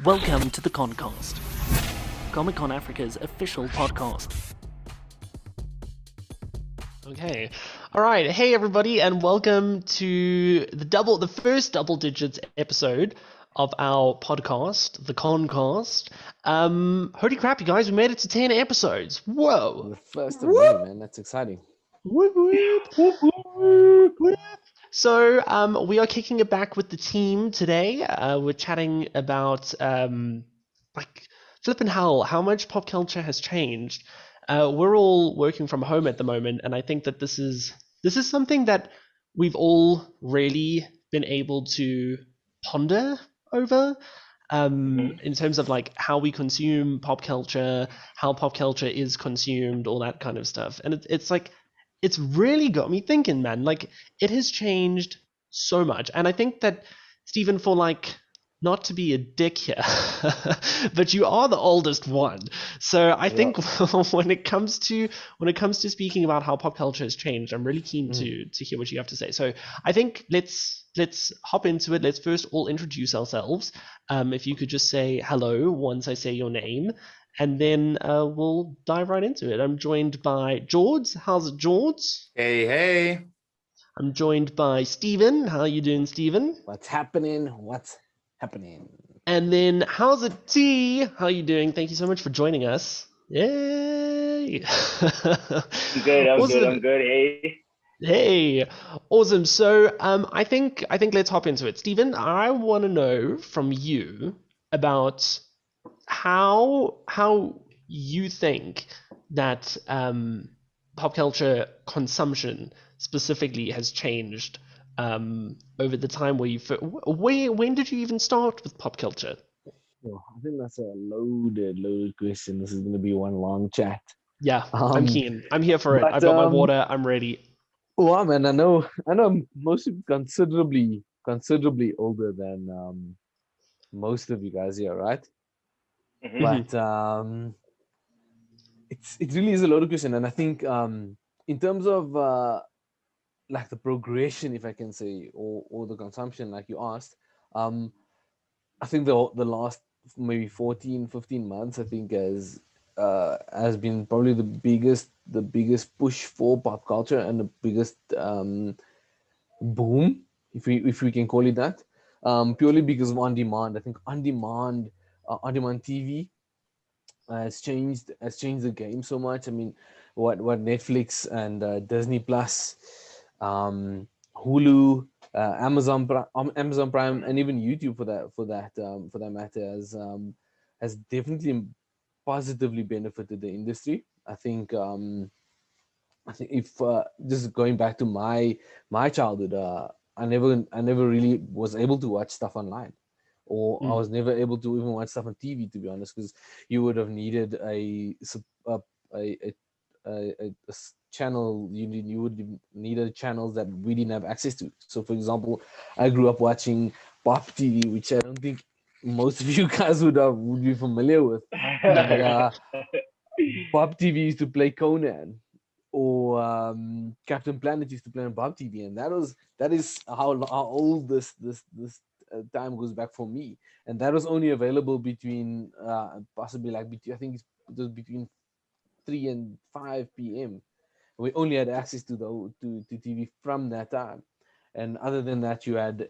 Welcome to the Concast, Comic-Con Africa's official podcast. Okay. All right. Hey, everybody, and welcome to the first double digits episode of our podcast, the Concast. Holy crap, you guys, we made it to 10 episodes. Whoa. The first of many, man. That's exciting. Whoop, whoop. Whoop, whoop. So, we are kicking it back with the team today. We're chatting about, flippin' hell, how much pop culture has changed. We're all working from home at the moment, and I think that this is something that we've all really been able to ponder over, in terms of like how we consume pop culture, how pop culture is consumed, all that kind of stuff. And it's like, it's really got me thinking, man. Like, it has changed so much, and I think that, Stephen, for like, not to be a dick here, but you are the oldest one. So I think when it comes to speaking about how pop culture has changed, I'm really keen to hear what you have to say. So I think let's hop into it. Let's first all introduce ourselves. If you could just say hello once I say your name, and then we'll dive right into it. I'm joined by Jords. How's it, Jords? Hey. I'm joined by Stephen. How are you doing, Stephen? What's happening? And then, how's it, T? How are you doing? Thank you so much for joining us. Yay! I'm good. I'm good. Hey, awesome. So, I think let's hop into it. Stephen, I want to know from you about how you think that pop culture consumption specifically has changed over the time where when did you even start with pop culture? Oh, I think that's a loaded question. This is going to be one long chat. Yeah, I'm keen. I'm here for it. I've got my water. I'm ready. Well, man, I know most of you considerably older than most of you guys here, right? Mm-hmm. But it really is a loaded question, and I think in terms of like the progression, if I can say, or the consumption, like you asked, I think the last maybe 14, 15 months, I think has been probably the biggest push for pop culture and the biggest boom, if we can call it that, purely because of on demand. I think on demand TV has changed the game so much. I mean, what Netflix and Disney Plus, Hulu, Amazon Prime, and even YouTube for that matter has definitely positively benefited the industry. I think if just going back to my childhood, I never really was able to watch stuff online, or I was never able to even watch stuff on TV, to be honest, because you would have needed a channel. You would need channels that we didn't have access to. So, for example, I grew up watching Pop TV, which I don't think most of you guys would be familiar with. Pop TV used to play Conan, or Captain Planet used to play on Bob TV, and that is how old this time goes back for me. And that was only available between possibly like I think it was between 3 and 5 p.m. We only had access to TV from that time. And other than that, you had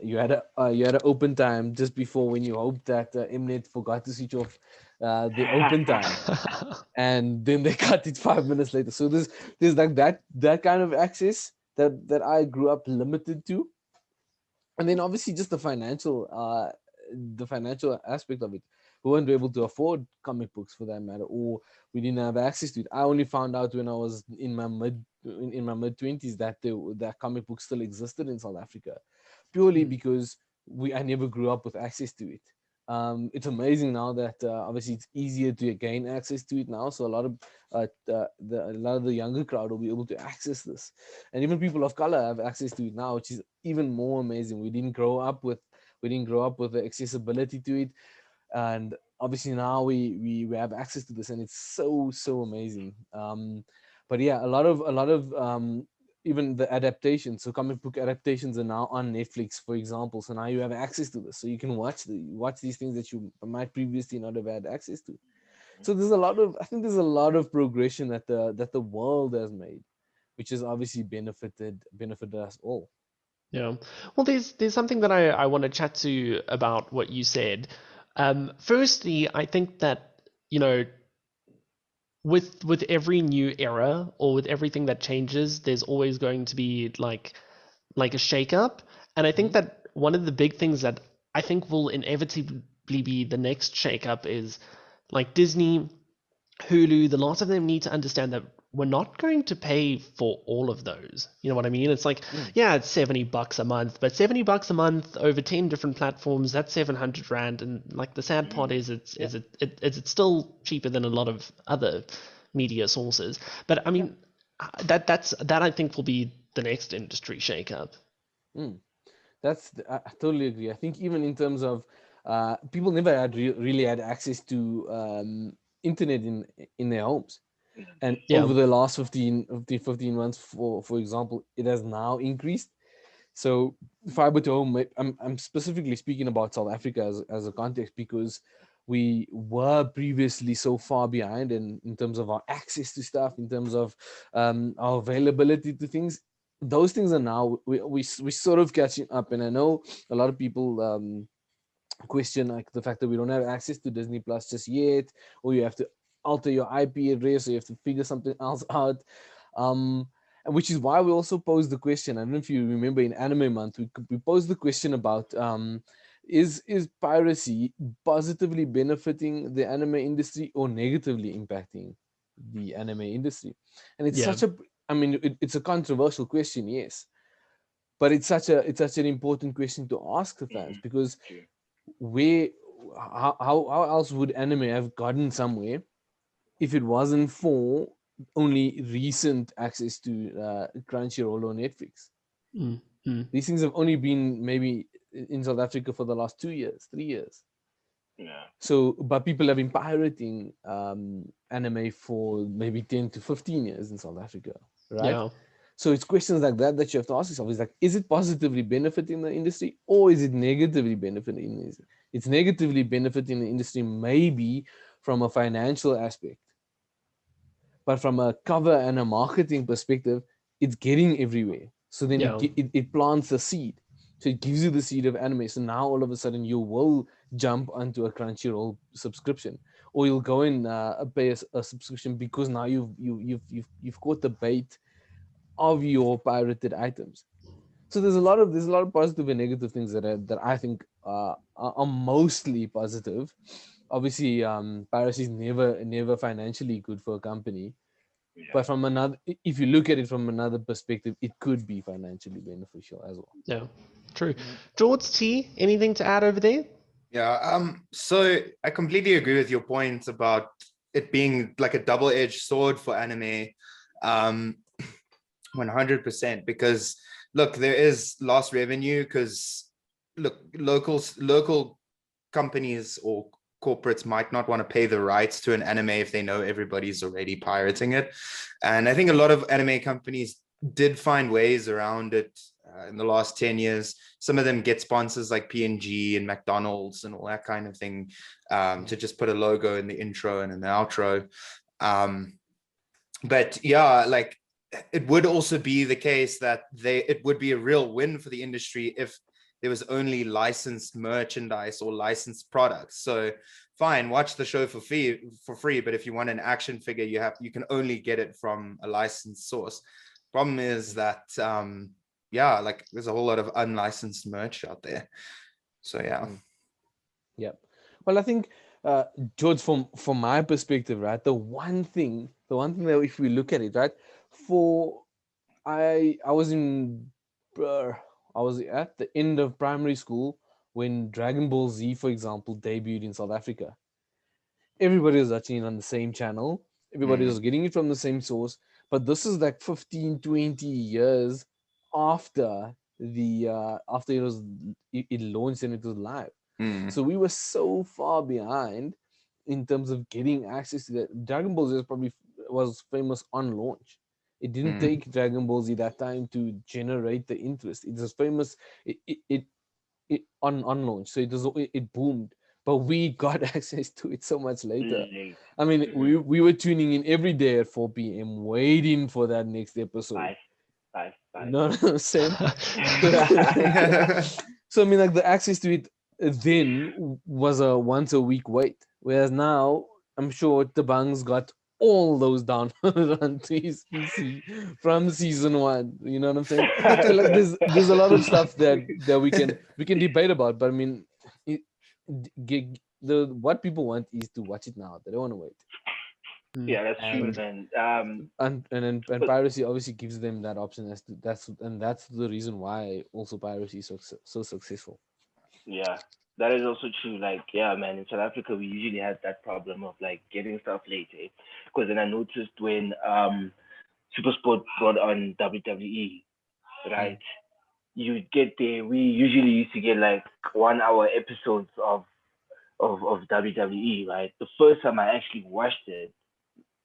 an open time just before, when you hoped that Mnet forgot to switch off the open time, and then they cut it 5 minutes later. So there's like that kind of access that I grew up limited to, and then obviously just the financial aspect of it. We weren't able to afford comic books, for that matter, or we didn't have access to it. I only found out when I was in my mid 20s that that comic book still existed in South Africa, purely because I never grew up with access to it. It's amazing now that obviously it's easier to gain access to it now. So a lot of the younger crowd will be able to access this, and even people of color have access to it now, which is even more amazing. We didn't grow up with the accessibility to it, and obviously now we have access to this, and it's so amazing. But yeah, a lot of even the adaptations. So comic book adaptations are now on Netflix, for example. So now you have access to this, so you can watch these things that you might previously not have had access to. So I think there's a lot of progression that the world has made, which has obviously benefited us all. Yeah. Well, there's something that I want to chat to you about what you said. Firstly, I think that, you know, with every new era or with everything that changes, there's always going to be like a shakeup. And I think that one of the big things that I think will inevitably be the next shakeup is like Disney, Hulu, the lots of them need to understand that we're not going to pay for all of those. You know what I mean? It's like, yeah, it's $70 a month, but $70 a month over 10 different platforms, that's 700 Rand. And like the sad part is it's still cheaper than a lot of other media sources. But I mean, that I think will be the next industry shakeup. I totally agree. I think even in terms of people never had really had access to internet in their homes, and over the last 15 months, for example, it has now increased. So fiber to home, I'm specifically speaking about South Africa as a context, because we were previously so far behind in terms of our access to stuff, in terms of our availability to things. Those things are now we sort of catching up. And I know a lot of people question like the fact that we don't have access to Disney Plus just yet, or you have to alter your IP address, or you have to figure something else out. And which is why we also posed the question. I don't know if you remember in Anime Month, we posed the question about is piracy positively benefiting the anime industry or negatively impacting the anime industry? And it's it's a controversial question, yes, but it's such an important question to ask the fans, because how else would anime have gotten somewhere if it wasn't for only recent access to Crunchyroll or Netflix? These things have only been maybe in South Africa for the last 2 years, 3 years. Yeah. So, but people have been pirating anime for maybe 10 to 15 years in South Africa, right? Yeah. So it's questions like that you have to ask yourself. Is like, is it positively benefiting the industry, or is it negatively benefiting the industry? It's negatively benefiting the industry maybe from a financial aspect, but from a cover and a marketing perspective, it's getting everywhere. So then it plants a seed. So it gives you the seed of anime. So now all of a sudden you will jump onto a Crunchyroll subscription, or you'll go and pay a subscription, because now you've caught the bait of your pirated items. So there's a lot of positive and negative things that I think are mostly positive. Obviously, piracy is never financially good for a company, but from another, if you look at it from another perspective, it could be financially beneficial as well. Yeah, true. Jords, T, anything to add over there? Yeah, so I completely agree with your point about it being like a double-edged sword for anime. 100%, because look, there is lost revenue, because look, local companies or corporates might not want to pay the rights to an anime if they know everybody's already pirating it. And I think a lot of anime companies did find ways around it in the last 10 years. Some of them get sponsors like P&G and McDonald's and all that kind of thing, to just put a logo in the intro and in the outro. But yeah, like, it would also be the case that it would be a real win for the industry if there was only licensed merchandise or licensed products. So fine, watch the show for free, but if you want an action figure, you can only get it from a licensed source. Problem is that like there's a whole lot of unlicensed merch out there. So yeah. Well, I think George, from my perspective, right, the one thing that if we look at it, right, I was at the end of primary school when Dragon Ball Z, for example, debuted in South Africa. Everybody was watching it on the same channel. Everybody was getting it from the same source. But this is like 15, 20 years after after it launched and it was live. So we were so far behind in terms of getting access to that. Dragon Ball Z probably was famous on launch. It didn't take Dragon Ball Z that time to generate the interest. It was famous on launch, so it boomed. But we got access to it so much later. Late. I mean, Mhm. we were tuning in every day at 4 p.m. waiting for that next episode. Five. You know what I'm saying? Yeah. So I mean, like the access to it then was a once a week wait, whereas now I'm sure Thabang's got all those downloaded onto his PC from season one. You know what I'm saying? So like, there's a lot of stuff that we can debate about, but I mean, the what people want is to watch it now. They don't want to wait. Yeah, that's true, And man. and piracy obviously gives them that option as to that's the reason why also piracy is so successful. Yeah, that is also true. Like, yeah, man, in South Africa, we usually had that problem of like getting stuff late, eh? Because then I noticed when SuperSport brought on WWE, right? You'd get there. We usually used to get like 1 hour episodes of WWE, right? The first time I actually watched it,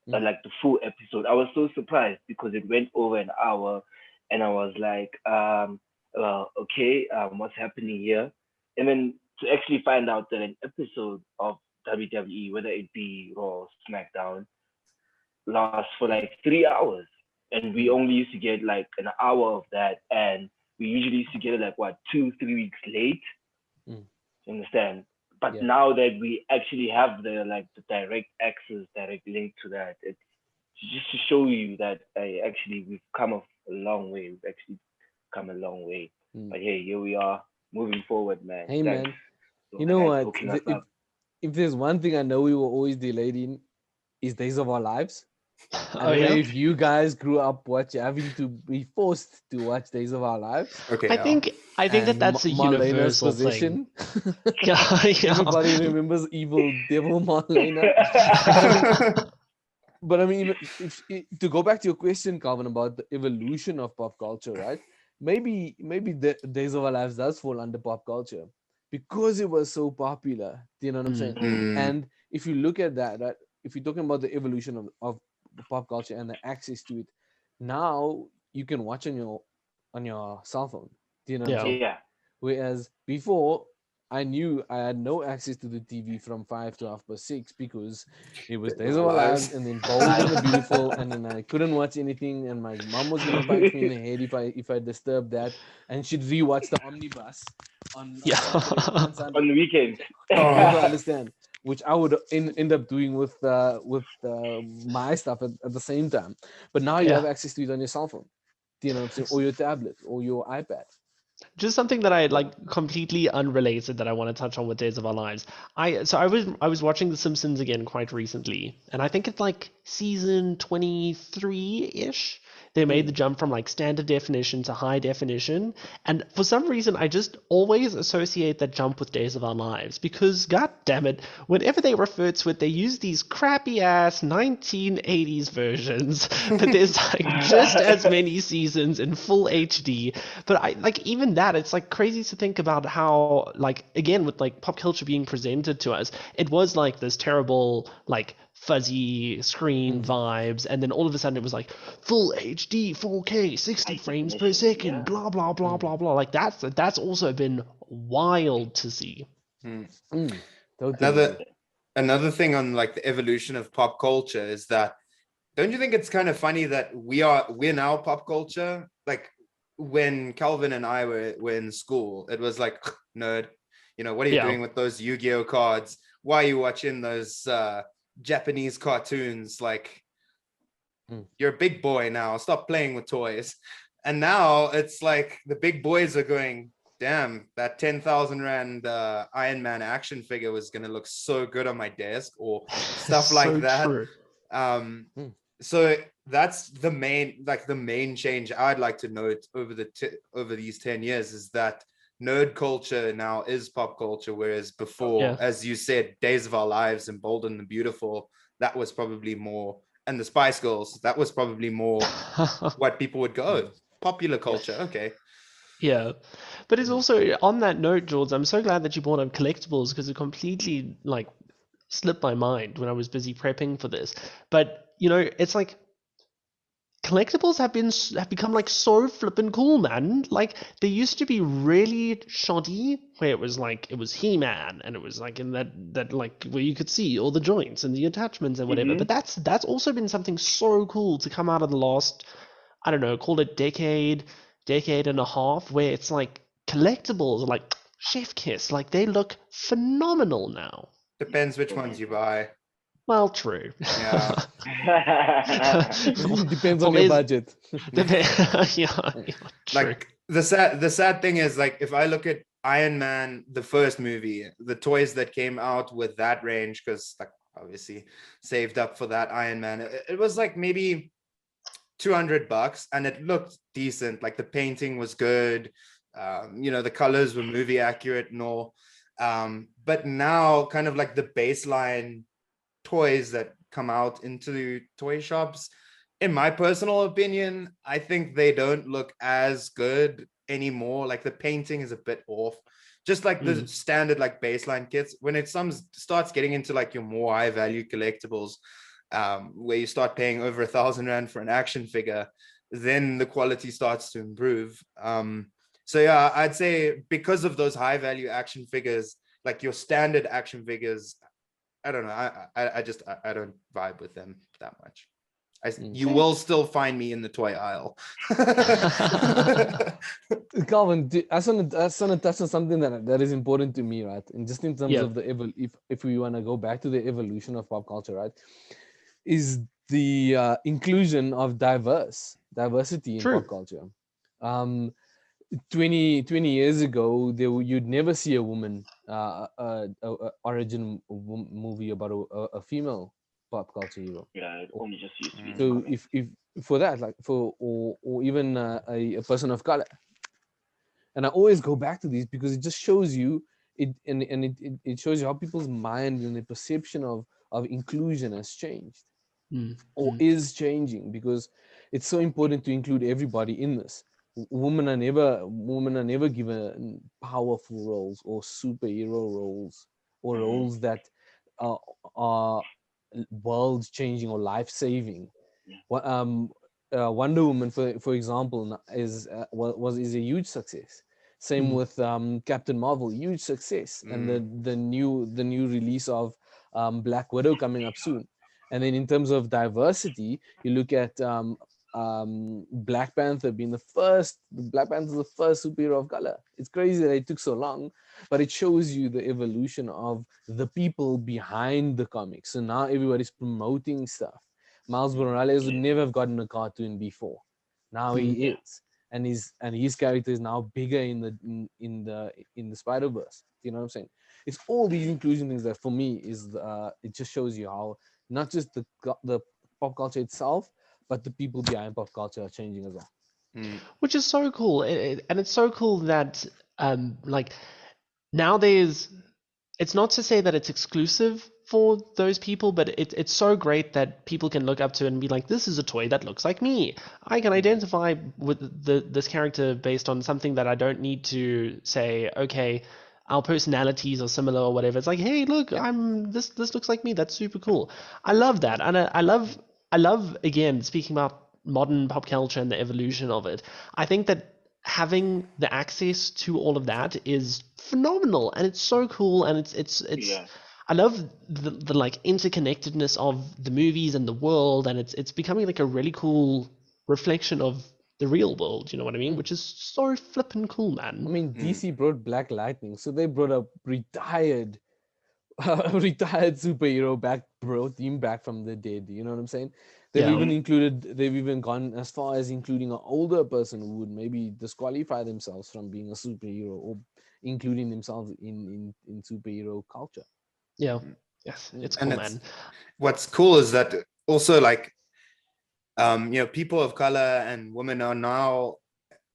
like the full episode, I was so surprised because it went over an hour, and I was like, okay, what's happening here? And then to actually find out that an episode of WWE, whether it be Raw, or SmackDown, lasts for like 3 hours, and we only used to get like an hour of that, and we usually used to get it like what 2 3 weeks late. Mm. You understand? But Yeah. now that we actually have the like the direct access, direct link to that, it's just to show you that actually we've come a long way. We've actually come a long way. But hey, here we are moving forward, man. Hey Thanks. man, So you know thanks what? for hooking us up. If there's one thing I know we were always delayed in, is Days of Our Lives. I Oh don't know yeah. if you guys grew up having to be forced to watch Days of Our Lives. Okay. I yeah. think that that's a Marlena's universal thing. possession. Yeah, yeah. Everybody remembers evil devil Marlena. But I mean, even if to go back to your question, Calvin, about the evolution of pop culture, right? Maybe the Days of Our Lives does fall under pop culture because it was so popular. Do you know what I'm saying? And if you look at that, right, if you're talking about the evolution of pop culture and the access to it, now you can watch on your cell phone. Do you know what I'm Yeah. saying? Yeah. Whereas before, I knew I had no access to the TV from 5 to 6 because it was Days of Our Lives and then Bold and the Beautiful, and then I couldn't watch anything, and my mom was gonna punch me in the head if I disturbed that, and she'd rewatch the Omnibus on Yeah. on Sunday. On the weekends. I never understand, which I would end up doing with my stuff at the same time. But now you Yeah. have access to it on your cell phone, you know what I'm saying, or your tablet or your iPad. Just something that I like completely unrelated that I want to touch on with Days of Our Lives. I was watching The Simpsons again quite recently, and I think it's like season 23-ish. They made the jump from like standard definition to high definition, and for some reason I just always associate that jump with Days of Our Lives because god damn it, whenever they refer to it, they use these crappy ass 1980s versions, but there's like just as many seasons in full HD. But I like even that, it's like crazy to think about how, like, again, with like pop culture being presented to us, it was like this terrible like fuzzy screen vibes, and then all of a sudden it was like full HD 4K 60 frames per second, yeah. blah blah blah blah blah. Like that's also been wild to see. Totally. Another thing on like the evolution of pop culture is that, don't you think it's kind of funny that we're now pop culture? Like when Calvin and I were in school, it was like, nerd, what are you Yeah. doing with those Yu-Gi-Oh cards? Why are you watching those Japanese cartoons? Like, you're a big boy now, stop playing with toys. And now it's like the big boys are going, damn, that 10,000 Rand Iron Man action figure was going to look so good on my desk, or stuff like So that. true. So that's the main change I'd like to note over these 10 years is that nerd culture now is pop culture, whereas before, as you said, Days of Our Lives and Bold and the Beautiful, that was probably more, and the Spice Girls, that was probably more what people would go, popular culture. Okay. Yeah, but it's also on that note, Jords, I'm so glad that you brought up collectibles because it completely like slipped my mind when I was busy prepping for this. But it's like collectibles have become like so flippin' cool, man. Like they used to be really shoddy, where it was He-Man, and it was like in that like where you could see all the joints and the attachments and whatever. But that's also been something so cool to come out of the last, I don't know, call it decade and a half, where it's like collectibles are like chef kiss, like they look phenomenal now. Depends which ones you buy. Well, true. Yeah. It depends on Well, your there's- budget. yeah, true. Like the sad thing is, like, if I look at Iron Man, the first movie, the toys that came out with that range, because like obviously saved up for that Iron Man, it was like maybe $200, and it looked decent. Like the painting was good, the colors were movie accurate and all. But now, kind of like the baseline toys that come out into toy shops, in my personal opinion, I think they don't look as good anymore. Like the painting is a bit off. Just like the standard like baseline kits. When it starts getting into like your more high value collectibles, where you start paying over R1,000 for an action figure, then the quality starts to improve. So yeah, I'd say because of those high value action figures, like your standard action figures, I don't know. I don't vibe with them that much. You will still find me in the toy aisle. Calvin, I just want to touch on something that is important to me, right? And just in terms of the if we want to go back to the evolution of pop culture, right, is the inclusion of diversity in pop culture. 20 years ago, you'd never see a woman origin movie about a female pop culture hero. Yeah, it only just used to be. So if for that, like or even a person of color, and I always go back to these because it just shows you it shows you how people's mind and the perception of inclusion has changed or is changing, because it's so important to include everybody in this. Women are never given powerful roles or superhero roles or roles that are world changing or life saving. Wonder Woman, for example, is a huge success. Same with Captain Marvel, huge success, and the new release of Black Widow coming up soon. And then in terms of diversity, you look at Black Panther being the first. Black Panther is the first superhero of color. It's crazy that it took so long, but it shows you the evolution of the people behind the comics. So now everybody's promoting stuff. Miles Morales would never have gotten a cartoon before. Now he is, and his character is now bigger in the Spider-Verse. You know what I'm saying? It's all these inclusion things that for me is it just shows you how not just the pop culture itself, but the people behind pop culture are changing as well. Which is so cool, and it's so cool that like nowadays, it's not to say that it's exclusive for those people, but it's so great that people can look up to and be like, this is a toy that looks like me. I can identify with this character based on something that I don't need to say, okay, our personalities are similar or whatever. It's like, hey, look, this looks like me. That's super cool. I love that, and I love again, speaking about modern pop culture and the evolution of it. I think that having the access to all of that is phenomenal, and it's so cool, and it's I love the like interconnectedness of the movies and the world, and it's becoming like a really cool reflection of the real world, you know what I mean? Which is so flippin' cool, man. I mean, DC brought Black Lightning, so they brought a retired superhero back, brought him back from the dead. You know what I'm saying? They've even gone as far as including an older person who would maybe disqualify themselves from being a superhero or including themselves in superhero culture. Yeah. Yes, it's cool, man. What's cool is that also, like, people of color and women are now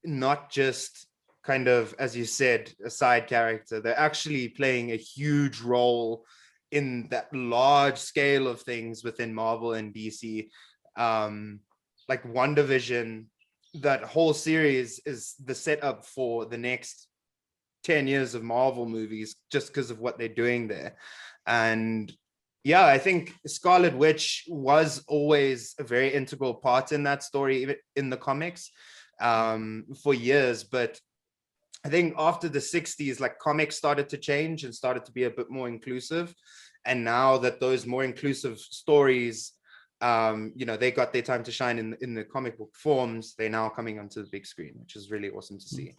not just kind of, as you said, a side character. They're actually playing a huge role in that large scale of things within Marvel and DC. Like WandaVision, that whole series is the setup for the next 10 years of Marvel movies, just because of what they're doing there. And Yeah, I think Scarlet Witch was always a very integral part in that story, even in the comics, for years. But I think after the 60s, like comics started to change and started to be a bit more inclusive. And now that those more inclusive stories, they got their time to shine in the comic book forms, they're now coming onto the big screen, which is really awesome to see.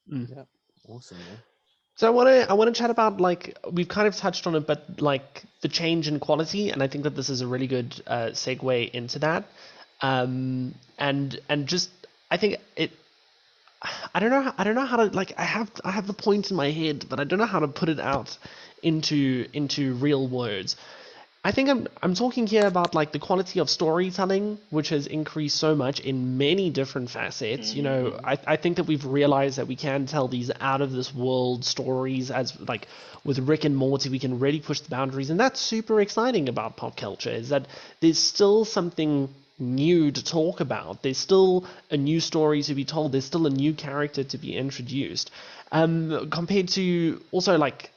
Yeah, awesome, man. So I want to chat about, like, we've kind of touched on it, but like the change in quality, and I think that this is a really good segue into that. And just I think it. I don't know how to, like, I have the point in my head, but I don't know how to put it out into real words. I think I'm talking here about, like, the quality of storytelling, which has increased so much in many different facets. You know, I think that we've realized that we can tell these out of this world stories, as like with Rick and Morty, we can really push the boundaries, and that's super exciting about pop culture, is that there's still something new to talk about. There's still a new story to be told. There's still a new character to be introduced. Compared to also, like,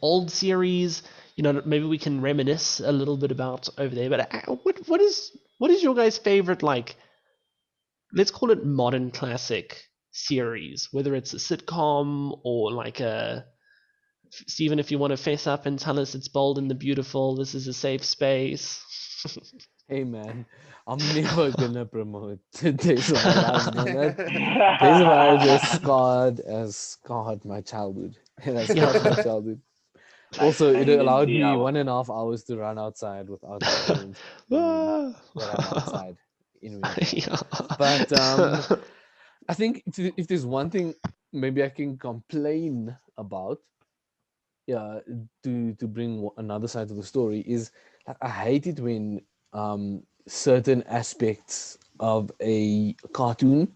old series, you know, maybe we can reminisce a little bit about over there. But what is your guys' favorite, like, let's call it modern classic series, whether it's a sitcom or like a, Stephen, if you want to face up and tell us it's Bold and the Beautiful, this is a safe space. Hey man, I'm never gonna promote Days of Our Lives, man. Days of Our Lives has scarred my childhood. It has scarred my childhood. Also, it allowed me 1.5 hours to run outside without parents when I'm outside in winter. But I think if there's one thing maybe I can complain about, to bring another side to the story, is like, I hate it when certain aspects of a cartoon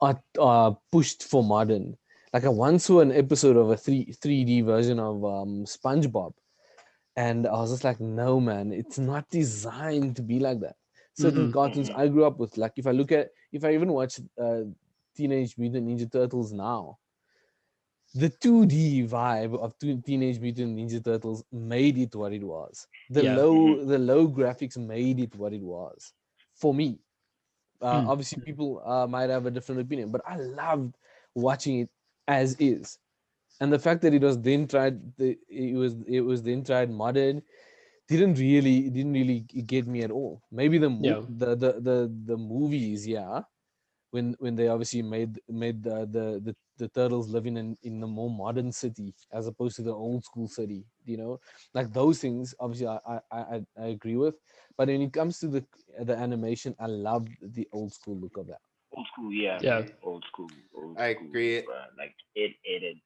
are pushed for modern. Like, I once saw an episode of a 3D version of SpongeBob, and I was just like, no man, it's not designed to be like that. Certain cartoons I grew up with, like, if I even watch Teenage Mutant Ninja Turtles now, the 2D vibe of Teenage Mutant Ninja Turtles made it what it was. The low graphics made it what it was for me. Obviously, people might have a different opinion, but I loved watching it as is. And the fact that it was then tried modern didn't really get me at all. Maybe the movies, when they obviously made the turtles living in the more modern city as opposed to the old school city, you know, like those things obviously I agree with. But when it comes to the animation, I love the old school look of that. Old school, old school. I agree. Like it and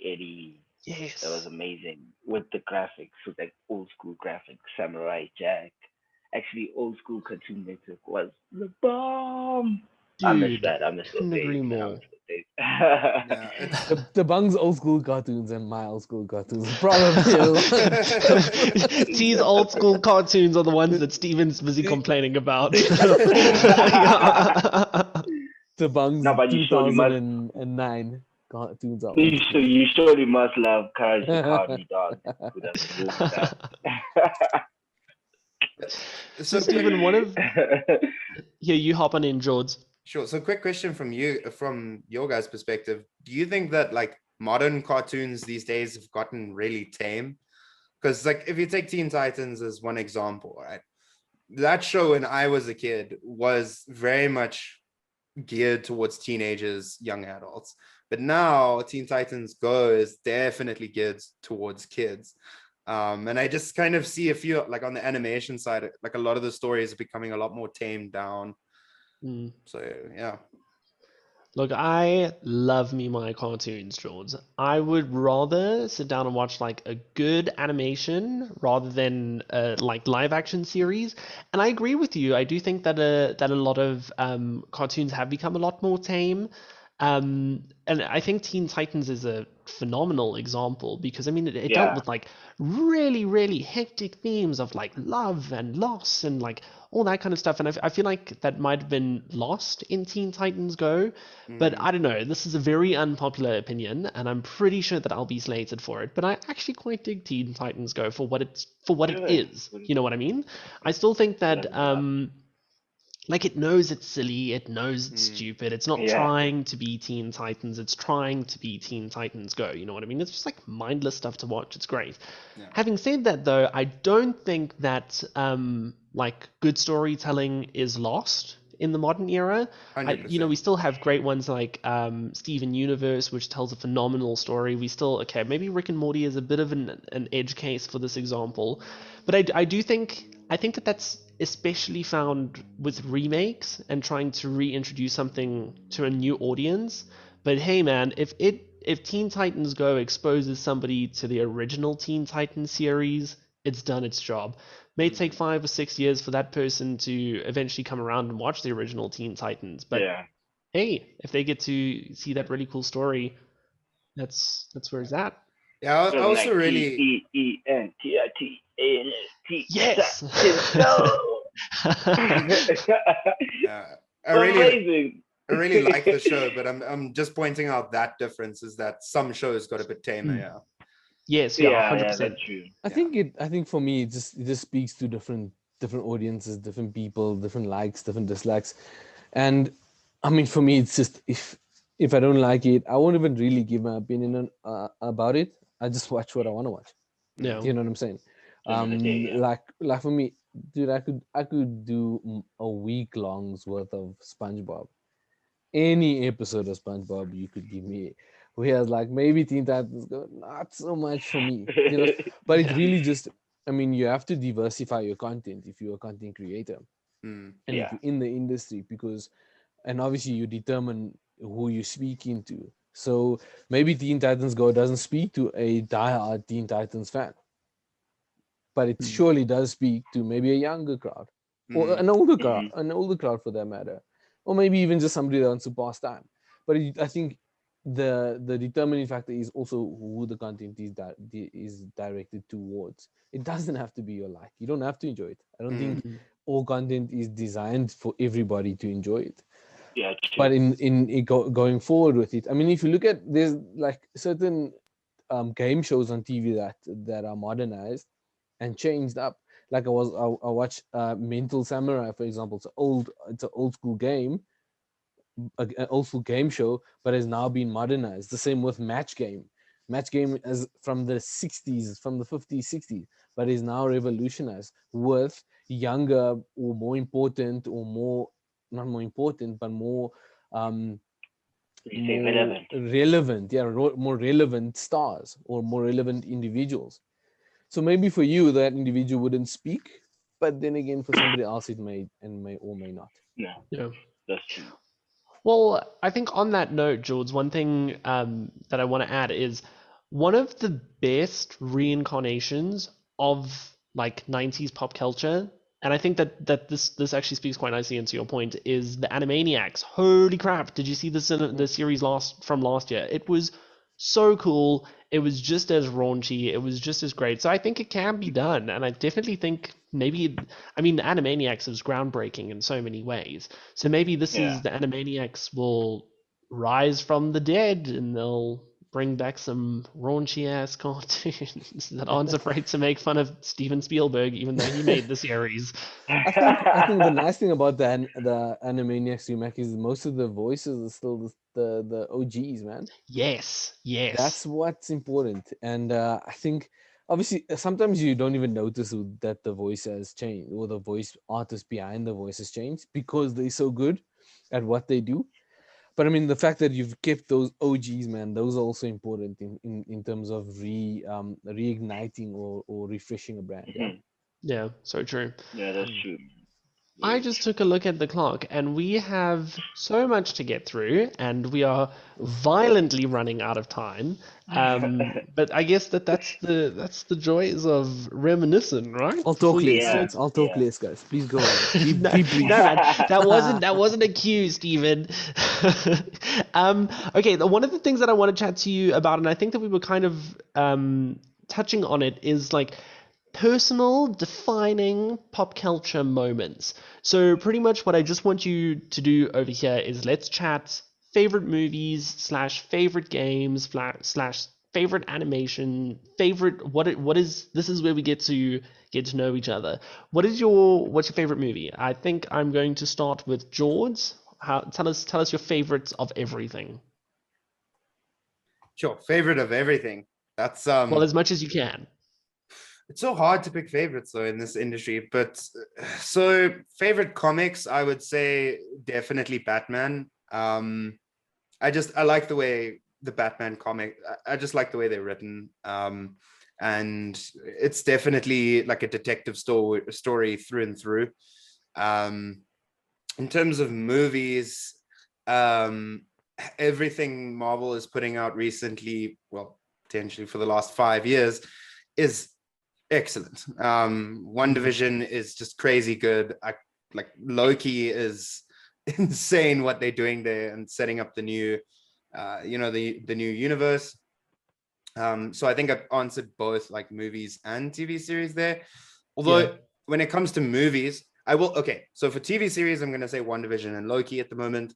Eddie. Yes. That was amazing with the graphics, with like old school graphics. Samurai Jack. Actually, old school Cartoon Network was the bomb. Dude, I miss that. I miss those couldn't days. agree Man. I more. miss those days. Yeah, it's Thabang's old school cartoons and my old school cartoons are probably a lot. These old school cartoons are the ones that Steven's busy complaining about. Thabang's No, but you surely must. 2009 cartoons are You surely must love Courage the Cowardly Dog. Who doesn't love that? So Stephen, here you hop on in, Jords. Sure. So quick question from your guys' perspective. Do you think that, like, modern cartoons these days have gotten really tame? Because, like, if you take Teen Titans as one example, right? That show when I was a kid was very much geared towards teenagers, young adults. But now Teen Titans Go is definitely geared towards kids. And I just kind of see a few, like, on the animation side, like, a lot of the stories are becoming a lot more tamed down. So yeah. Look, I love me my cartoons, Jords. I would rather sit down and watch, like, a good animation rather than like live action series. And I agree with you. I do think that a lot of cartoons have become a lot more tame. And I think Teen Titans is a phenomenal example because I mean it dealt with like really, really hectic themes of like love and loss and like all that kind of stuff. And I feel like that might have been lost in Teen Titans Go. But I don't know. This is a very unpopular opinion, and I'm pretty sure that I'll be slated for it. But I actually quite dig Teen Titans Go for what it is. You know what I mean? I still think that like it knows it's silly, it knows it's stupid. It's not trying to be Teen Titans. It's trying to be Teen Titans Go. You know what I mean? It's just like mindless stuff to watch. It's great. Yeah. Having said that, though, I don't think that like good storytelling is lost in the modern era. We still have great ones like Steven Universe, which tells a phenomenal story. We still maybe Rick and Morty is a bit of an edge case for this example, but I do think that that's especially found with remakes and trying to reintroduce something to a new audience. But hey, man, if Teen Titans Go exposes somebody to the original Teen Titans series, it's done its job. May take 5 or 6 years for that person to eventually come around and watch the original Teen Titans. But hey, if they get to see that really cool story, that's where it's at. Yeah, I also like really TENTITANST. Yes. I really like the show, but I'm just pointing out that difference is that some shows got a bit tamer. Yeah. Yes. Yeah. 100%. Yeah, that's true. I think for me, it just speaks to different audiences, different people, different likes, different dislikes, and I mean, for me, it's just if I don't like it, I won't even really give my opinion on, about it. I just watch what I want to watch. Yeah. You know what I'm saying? Like for me, dude, I could do a week long's worth of SpongeBob. Any episode of SpongeBob you could give me. Whereas like maybe Teen Titans Go, not so much for me. But it really just, I mean, you have to diversify your content if you're a content creator. And if you're in the industry, and obviously you determine who you speak into. So maybe Teen Titans Go doesn't speak to a diehard Teen Titans fan, but it surely does speak to maybe a younger crowd or an older crowd for that matter, or maybe even just somebody that wants to pass time. But I think the determining factor is also who the content is directed towards. It doesn't have to be your like. You don't have to enjoy it. I don't think all content is designed for everybody to enjoy it. Yeah, true. But in going forward with it, I mean, if you look at, there's like certain game shows on TV that are modernized and changed up. Like I watched Mental Samurai, for example. It's an old school game, an old school game show, but has now been modernized. The same with Match Game. Match Game is from the 60s, from the 50s, 60s, but is now revolutionized with younger or more important or more, not more important, but more relevant, more relevant stars or more relevant individuals. So maybe for you that individual wouldn't speak, but then again for somebody else it may or may not. Yeah, that's true. Well, I think on that note, Jords, one thing that I want to add is one of the best reincarnations of like 90s pop culture, and I think that this actually speaks quite nicely into your point, is the Animaniacs. Holy crap, did you see this in the series from last year? It was so cool. It was just as raunchy. It was just as great. So I think it can be done, and I definitely think Animaniacs is groundbreaking in so many ways. So maybe this is the Animaniacs will rise from the dead, and they'll bring back some raunchy ass cartoons that aren't afraid to make fun of Steven Spielberg, even though he made the series. I think the nice thing about the Animaniacs remake is most of the voices are still the OGs, man. Yes. That's what's important. And I think obviously sometimes you don't even notice that the voice has changed or the voice artist behind the voice has changed because they're so good at what they do. But I mean, the fact that you've kept those OGs, man, those are also important in terms of reigniting or refreshing a brand. Yeah, so true. Yeah, that's true. I just took a look at the clock, and we have so much to get through, and we are violently running out of time. But I guess that's the joys of reminiscing, right? I'll talk Before you less, Yeah, gents. I'll talk yeah. less, guys. Please go on. Be, no, be brief. no, man, that wasn't a cue, Stephen. Okay, one of the things that I want to chat to you about, and I think that we were kind of touching on it, is like personal defining pop culture moments. So pretty much what I just want you to do over here is let's chat favorite movies slash favorite games slash favorite animation, favorite what is this is where we get to know each other. What's your favorite movie? I think I'm going to start with Jords. Tell us your favorites of everything. Sure, favorite of everything. That's Well, as much as you can. it's so hard to pick favorites though in this industry. But so favorite comics, I would say definitely Batman. I like the way the Batman comic. I just like the way they're written. And it's definitely like a detective story through and through. In terms of movies, everything Marvel is putting out recently, well, potentially for the last 5 years, is excellent. One Division is just crazy good. Like Loki is insane what they're doing there and setting up the new, the new universe. So I think I've answered both like movies and TV series there. Although when it comes to movies, I will. Okay, so for TV series, I'm going to say One Division and Loki at the moment.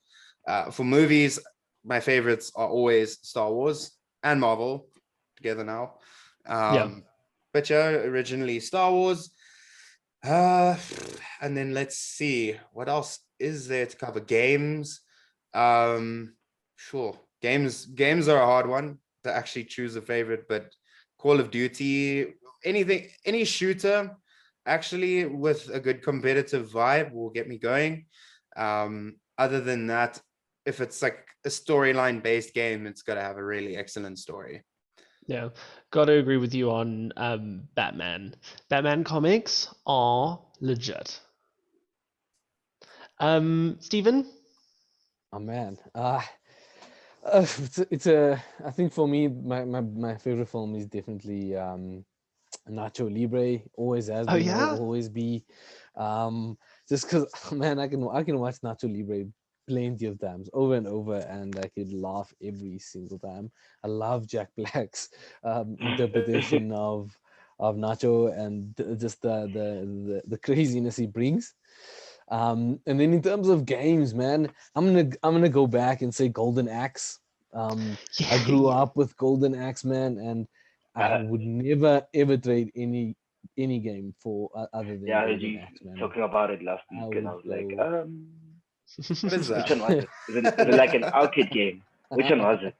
For movies, my favorites are always Star Wars and Marvel together now. But yeah, originally Star Wars. And then let's see what else is there to cover. Games. Sure, games are a hard one to actually choose a favorite, but Call of Duty, any shooter actually with a good competitive vibe will get me going. Other than that, if it's like a storyline based game, it's got to have a really excellent story. Yeah, got to agree with you on Batman. Batman comics are legit. Stephen? Oh man. I think for me my favorite film is definitely Nacho Libre. Always has been, will always be. Just because man, I can watch Nacho Libre plenty of times over and over, and I could laugh every single time. I love Jack Black's interpretation of Nacho and just the craziness he brings. And then in terms of games, man, I'm gonna go back and say Golden Axe. I grew up with Golden Axe, man, and I would never ever trade any game for other than Golden Axe, man. Talking about it last week, and I was like, what is that? which one was it? Is it like an arcade game? Which one was it?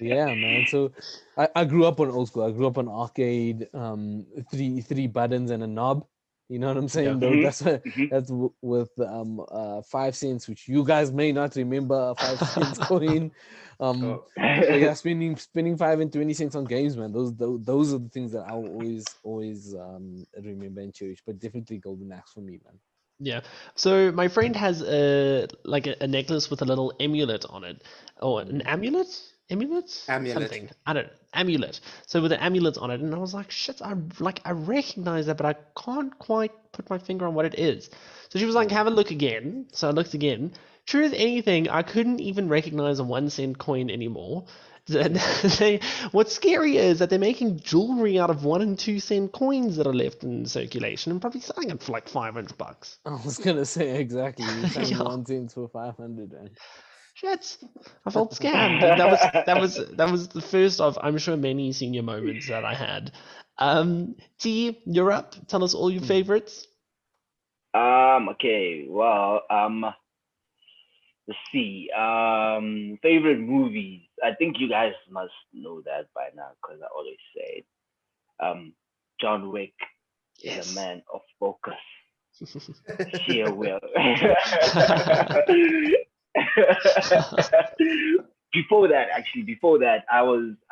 Yeah, man. So I grew up on old school. I grew up on arcade, three buttons and a knob. You know what I'm saying? Though that's with 5 cents, which you guys may not remember. 5 cents coin. So yeah, spending 5 and 20 cents on games, man. Those are the things that I'll always remember and cherish. But definitely Golden Axe for me, man. Yeah. So my friend has a necklace with a little amulet on it, or an amulet, something. I don't know. Amulet. So with an amulet on it, and I was like, shit, I recognize that, but I can't quite put my finger on what it is. So she was like, have a look again. So I looked again. True as anything, I couldn't even recognize a 1 cent coin anymore. What's scary is that they're making jewelry out of 1 and 2 cent coins that are left in circulation and probably selling it for like $500. I was gonna say exactly. You're selling 1 cent for 500, and shit, I felt scammed. That was the first of, I'm sure, many senior moments that I had. T, you're up. Tell us all your favorites. Okay. Well, let's see. Favorite movies. I think you guys must know that by now because I always say it. John Wick is a man of focus. Sheer will. before that, I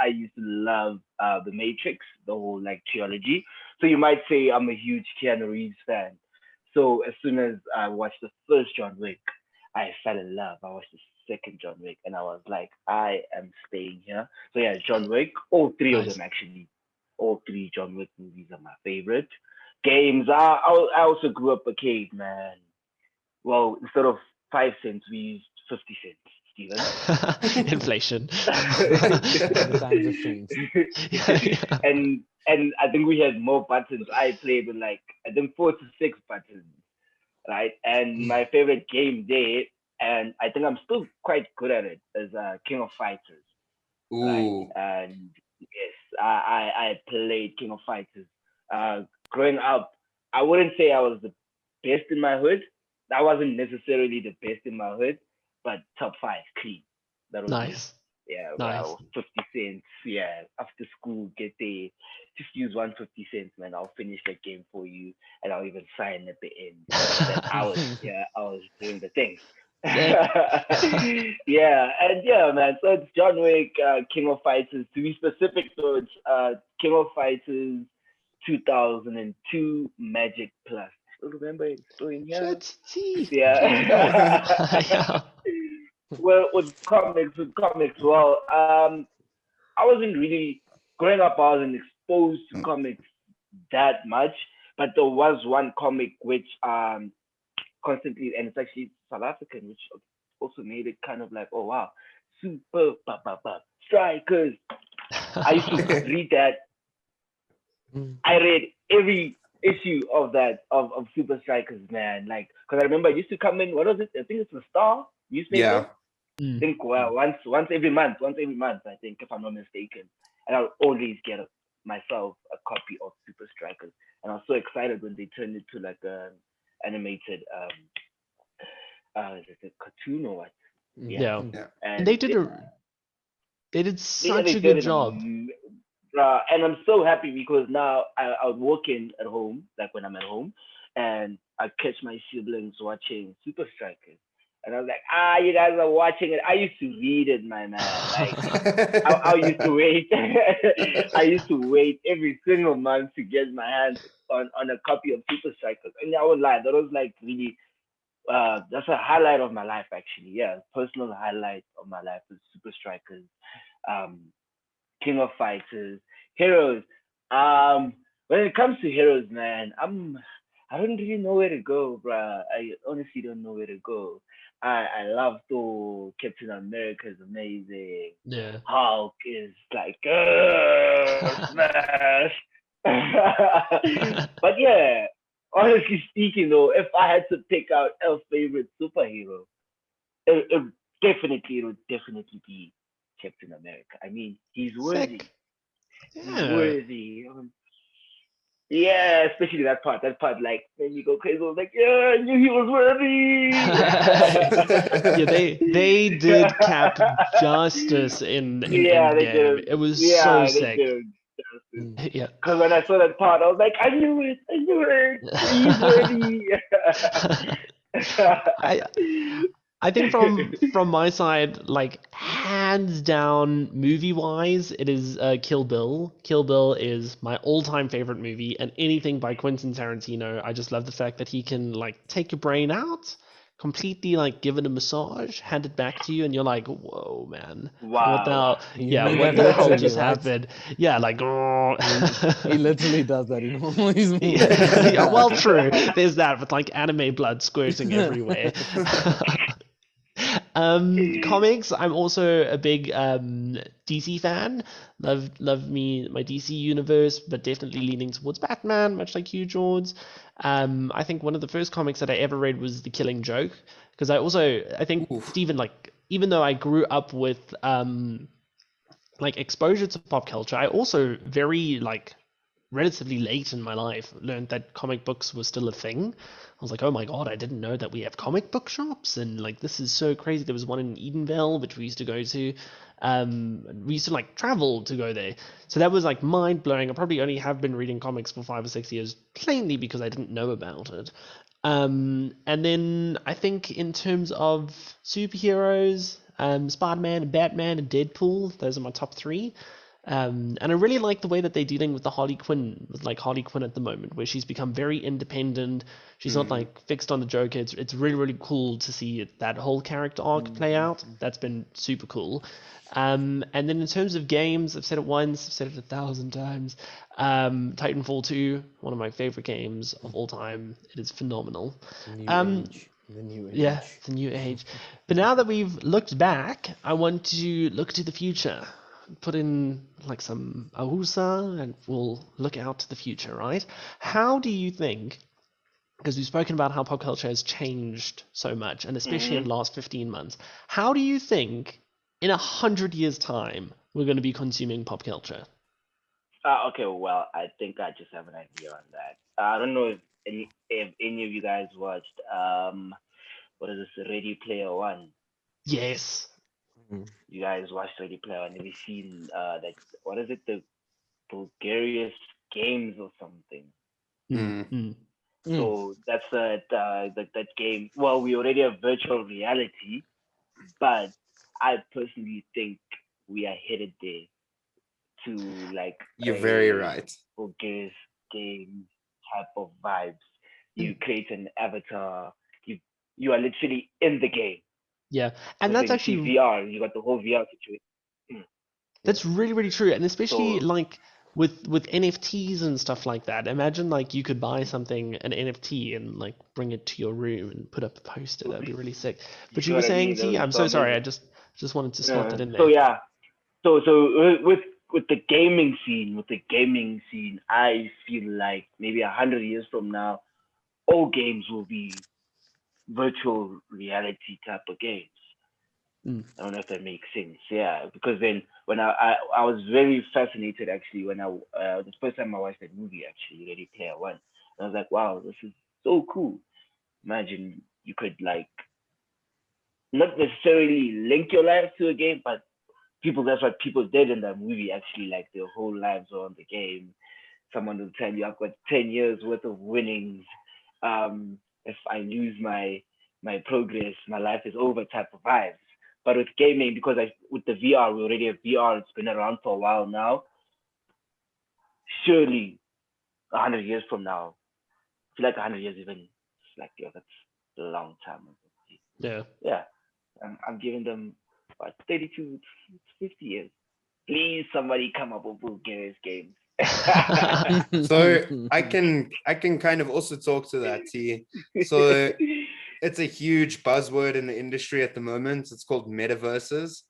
used to love the Matrix, the whole like trilogy. So you might say I'm a huge Keanu Reeves fan. So as soon as I watched the first John Wick, I fell in love. I watched the second John Wick, and I was like, I am staying here. So yeah, John Wick, all three of Nice. them actually, all three John Wick movies are my favorite. Games, I also grew up a caveman. Well, instead of 5 cents, we used 50 cents, Steven. Inflation. The times have changed. Yeah. and I think we had more buttons. I played with like I think 4 to 6 buttons, right? And my favorite game there, and I think I'm still quite good at it, is King of Fighters, right? Ooh. And yes, I played King of Fighters. Growing up, I wouldn't say I was the best in my hood. I wasn't necessarily the best in my hood, but top 5 clean. That was me. Nice. Yeah, Nice. well, 50 cents. Yeah, after school, get there. Just use 150 cents, man. I'll finish the game for you, and I'll even sign at the end. Then I was doing the thing. Yeah, and yeah, man. So it's John Wick, King of Fighters. To be specific, though, it's King of Fighters 2002 Magic Plus. Still remember it? Still in here? Shit. See. Yeah. Yeah. Well, with comics, well, I wasn't really growing up. I wasn't exposed to comics that much, but there was one comic which constantly, and it's actually South African, which also made it kind of like, oh wow, super strikers. I used to read that. I read every issue of that of Super Strikers, man. Like, because I remember it used to come in. What was it? I think it's the Star newspaper. Yeah. I think once every month, I think, if I'm not mistaken. And I would always get myself a copy of Super Strikers, and I was so excited when they turned it to like an animated is it a cartoon or what? Yeah. Yeah. And they did such they a did good an job. and I'm so happy because now I would walk in at home, like when I'm at home, and I catch my siblings watching Super Strikers. And I was like, you guys are watching it. I used to read it, my man. Like, I used to wait. I used to wait every single month to get my hands on a copy of Super Strikers. And I won't lie, that was like really, that's a highlight of my life, actually. Yeah, personal highlight of my life is Super Strikers. King of Fighters, Heroes. When it comes to Heroes, man, I don't really know where to go, bruh. I honestly don't know where to go. I love Thor. Captain America is amazing. Yeah. Hulk is like smash. But yeah, honestly speaking, though, if I had to pick out a favorite superhero, it would definitely be Captain America. I mean, he's worthy. Sick. He's Yeah. worthy. Yeah, especially that part. Like, when you go crazy, I was like, yeah, I knew he was worthy. Yeah, they did Cap justice in Yeah, they Endgame. did. It was Yeah, so they sick. did. Yeah. Because when I saw that part, I was like, I knew it. He's worthy. I think from my side, like hands down, movie wise, it is Kill Bill. Kill Bill is my all-time favorite movie, and anything by Quentin Tarantino. I just love the fact that he can like take your brain out, completely like give it a massage, hand it back to you, and you're like, whoa, man, what the hell? You Yeah, mean what that the hell literally, just right? happened? Yeah, like. He literally does that in all his movies. Yeah, well, true. There's that with like anime blood squirting everywhere. Comics. I'm also a big DC fan. Love me my DC universe, but definitely leaning towards Batman, much like you, Jords. I think one of the first comics that I ever read was The Killing Joke, because I think Oof. Stephen, like, even though I grew up with like exposure to pop culture, I also very like relatively late in my life learned that comic books were still a thing. I was like, oh my god, I didn't know that we have comic book shops, and like this is so crazy. There was one in Edenvale which we used to go to. We used to like travel to go there, so that was like mind blowing. I probably only have been reading comics for 5 or 6 years plainly because I didn't know about it. And then I think in terms of superheroes, Spider-Man and Batman and Deadpool. Those are my top three. And I really like the way that they're dealing with the Harley Quinn, with like Harley Quinn at the moment, where she's become very independent. She's not like fixed on the Joker. It's really, really cool to see that whole character arc play out. That's been super cool. And then in terms of games, I've said it once, I've said it 1,000 times. Titanfall 2, one of my favorite games of all time. It is phenomenal. The new age. Yeah, the new age. But now that we've looked back, I want to look to the future. Put in like some ahusa and we'll look out to the future, right? How do you think, because we've spoken about how pop culture has changed so much, and especially in the last 15 months, how do you think in 100 years' time we're going to be consuming pop culture? Okay, well, I think I just have an idea on that. I don't know if any of you guys watched what is this, Ready Player One? Yes. You guys watched Ready Player One? Have you seen that? What is it? The Bulgarian games or something? So that's that game. Well, we already have virtual reality, but I personally think we are headed there to like You're very right. Bulgarian game type of vibes. You create an avatar. You are literally in the game. Yeah, and that's actually VR. You got the whole VR situation. That's really, really true, and especially So- like with NFTs and stuff like that. Imagine like you could buy something, an NFT, and like bring it to your room and put up a poster. That'd be really sick. But you were what I saying, mean? T, That I'm was so so sorry. I amazing. just wanted to slot that in there. So yeah, so with the gaming scene, I feel like maybe 100 years from now, all games will be virtual reality type of games. I don't know if that makes sense. Yeah, because then when I was very fascinated actually when the first time I watched that movie actually, Ready Player One, and I was like, wow, this is so cool. Imagine you could like not necessarily link your life to a game, but that's what people did in that movie actually, like their whole lives were on the game. Someone will tell you I've got 10 years worth of winnings. If I lose my progress, my life is over type of vibes. But with gaming, because with the VR, we already have VR, it's been around for a while now. Surely 100 years from now, I feel like 100 years even, it's like, yeah, that's a long time. Yeah. Yeah, I'm giving them about 32 to 50 years. Please, somebody come up with Bulgarian games. So I can kind of also talk to that, T. So it's a huge buzzword in the industry at the moment. It's called metaverses,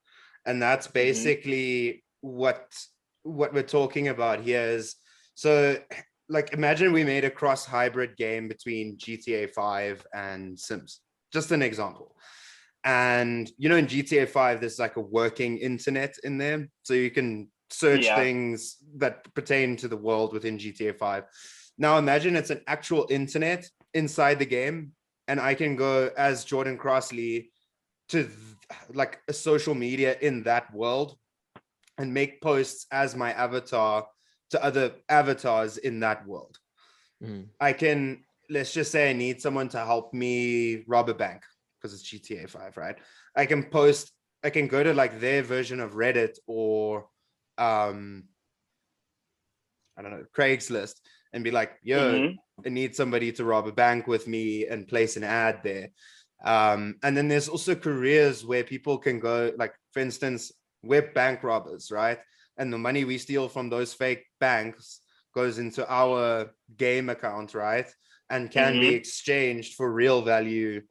and that's basically what we're talking about here is, so like imagine we made a cross hybrid game between GTA 5 and Sims, just an example. And you know, in GTA 5 there's like a working internet in there, so you can search things that pertain to the world within GTA 5. Now imagine it's an actual internet inside the game, and I can go as Jordan Crossley to like a social media in that world and make posts as my avatar to other avatars in that world. I can, let's just say I need someone to help me rob a bank because it's GTA 5, right? I can go to like their version of Reddit or I don't know, Craigslist, and be like, yo, I need somebody to rob a bank with me, and place an ad there. And then there's also careers where people can go, like, for instance, we're bank robbers, right? And the money we steal from those fake banks goes into our game account, right? And can be exchanged for real value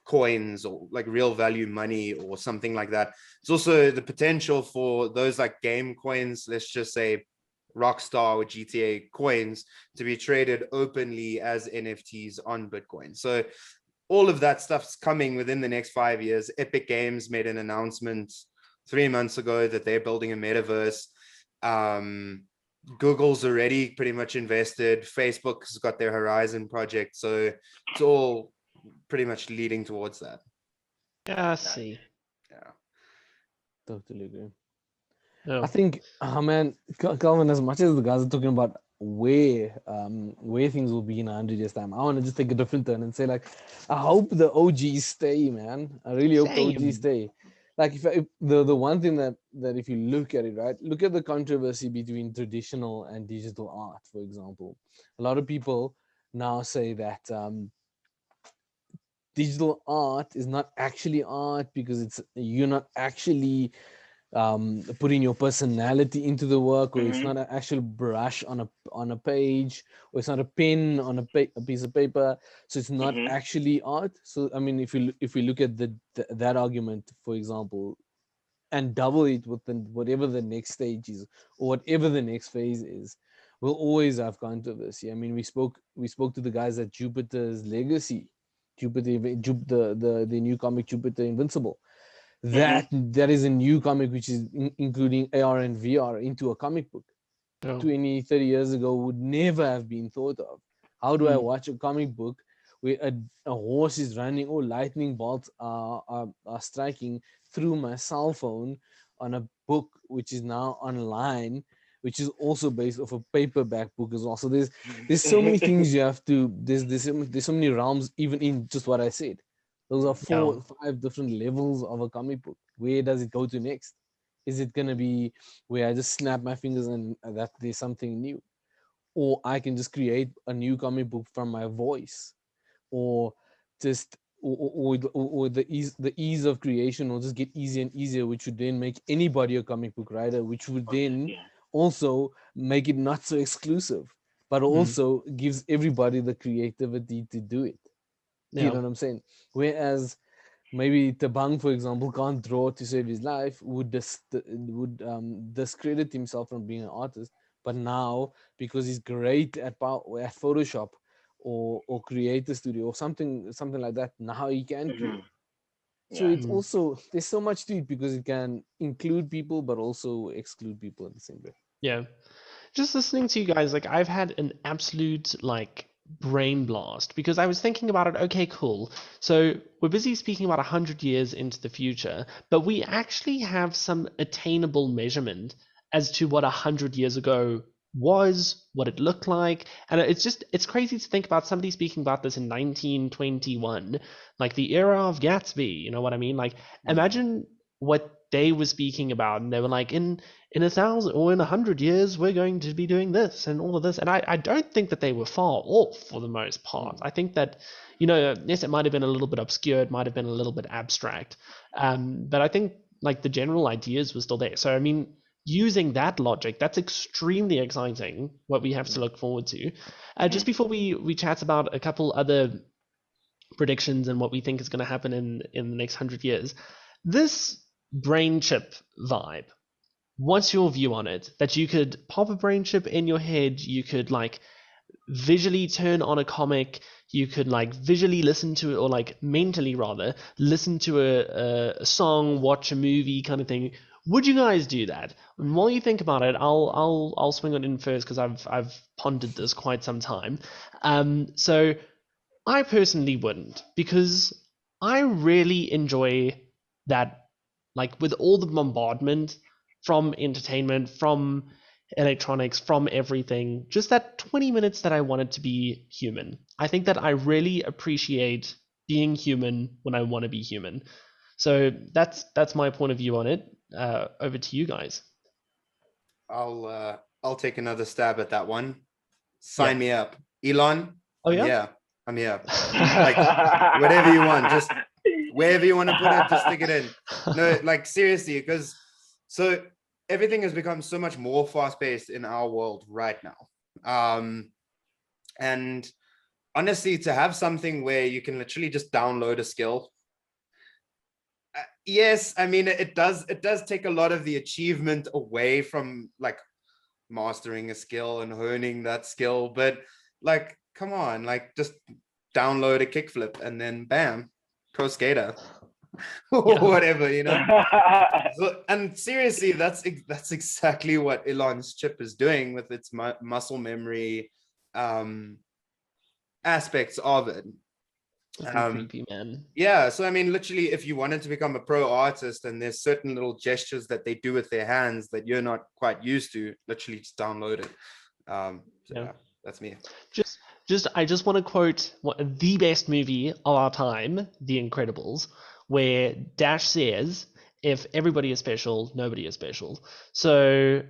coins or like real value money or something like that. It's also the potential for those like game coins, let's just say Rockstar or GTA coins, to be traded openly as NFTs on Bitcoin. So all of that stuff's coming within the next 5 years. Epic Games made an announcement 3 months ago that they're building a metaverse. Google's already pretty much invested. Facebook has got their Horizon project. So it's all pretty much leading towards that. Yeah, I see. Yeah. Totally agree. No. I think, man, Calvin, as much as the guys are talking about where things will be in 100 years time, I want to just take a different turn and say, like, I hope the OGs stay, man. I really hope the OGs stay. like if the one thing that if you look at it, right, look at the controversy between traditional and digital art, for example. A lot of people now say that digital art is not actually art because you're not actually putting your personality into the work, or it's not an actual brush on a page, or it's not a pen on a piece of paper, so it's not actually art. So I mean, if we look at that argument, for example, and double it with whatever the next stage is, or whatever the next phase is, we'll always have controversy. I mean, we spoke to the guys at Jupiter's Legacy, the new comic Jupiter Invincible. That is a new comic which is including AR and VR into a comic book. 20, 30 years ago would never have been thought of. How do I watch a comic book where a horse is running, or lightning bolts are striking through my cell phone on a book which is now online, which is also based off a paperback book as well. So there's so many things you have to, there's so many realms even in just what I said. Those are 4 or 5 different levels of a comic book. Where does it go to next? Is it going to be where I just snap my fingers and that there's something new? Or I can just create a new comic book from my voice, or just or the ease of creation will just get easier and easier, which would then make anybody a comic book writer, which would then also make it not so exclusive, but also gives everybody the creativity to do it. You know what I'm saying? Whereas maybe Thabang, for example, can't draw to save his life, would discredit himself from being an artist. But now, because he's great at Photoshop or Creator Studio or something like that, now he can create. So it's also, there's so much to it because it can include people but also exclude people at the same time. Yeah. Just listening to you guys, like I've had an absolute like brain blast because I was thinking about it. Okay, cool. So we're busy speaking about 100 years into the future, but we actually have some attainable measurement as to what 100 years ago was, what it looked like. And it's crazy to think about somebody speaking about this in 1921, like the era of Gatsby, you know what I mean? Like imagine what they were speaking about, and they were like, in 1,000 or in 100 years, we're going to be doing this and all of this. And I don't think that they were far off for the most part. I think that, you know, yes, it might have been a little bit obscure, it might have been a little bit abstract, but I think like the general ideas were still there. So I mean, using that logic, that's extremely exciting, what we have to look forward to. Just before we chat about a couple other predictions and what we think is going to happen in the next 100 years, this brain chip vibe, what's your view on it? That you could pop a brain chip in your head, you could like visually turn on a comic, you could like visually listen to it, or like mentally rather listen to a song, watch a movie kind of thing. Would you guys do that? And while you think about it, I'll swing on in first because I've pondered this quite some time. So I personally wouldn't, because I really enjoy that, like with all the bombardment from entertainment, from electronics, from everything, just that 20 minutes that I wanted to be human. I think that I really appreciate being human when I want to be human. So that's my point of view on it. Over to you guys. I'll take another stab at that one. Sign me up, Elon. Oh yeah, I'm here. Like whatever you want, just wherever you want to put it, just stick it in. No, like seriously, because so everything has become so much more fast-paced in our world right now. And honestly, to have something where you can literally just download a skill. Yes, I mean it does take a lot of the achievement away from like mastering a skill and honing that skill, but like come on, like just download a kickflip and then bam, pro skater or whatever, you know. So, and seriously, that's exactly what Elon's chip is doing with its muscle memory aspects of it. Creepy, man. Yeah, so I mean, literally, if you wanted to become a pro artist, and there's certain little gestures that they do with their hands that you're not quite used to, literally just download it. Yeah, that's me. I just want to quote the best movie of our time, The Incredibles, where Dash says, if everybody is special, nobody is special. So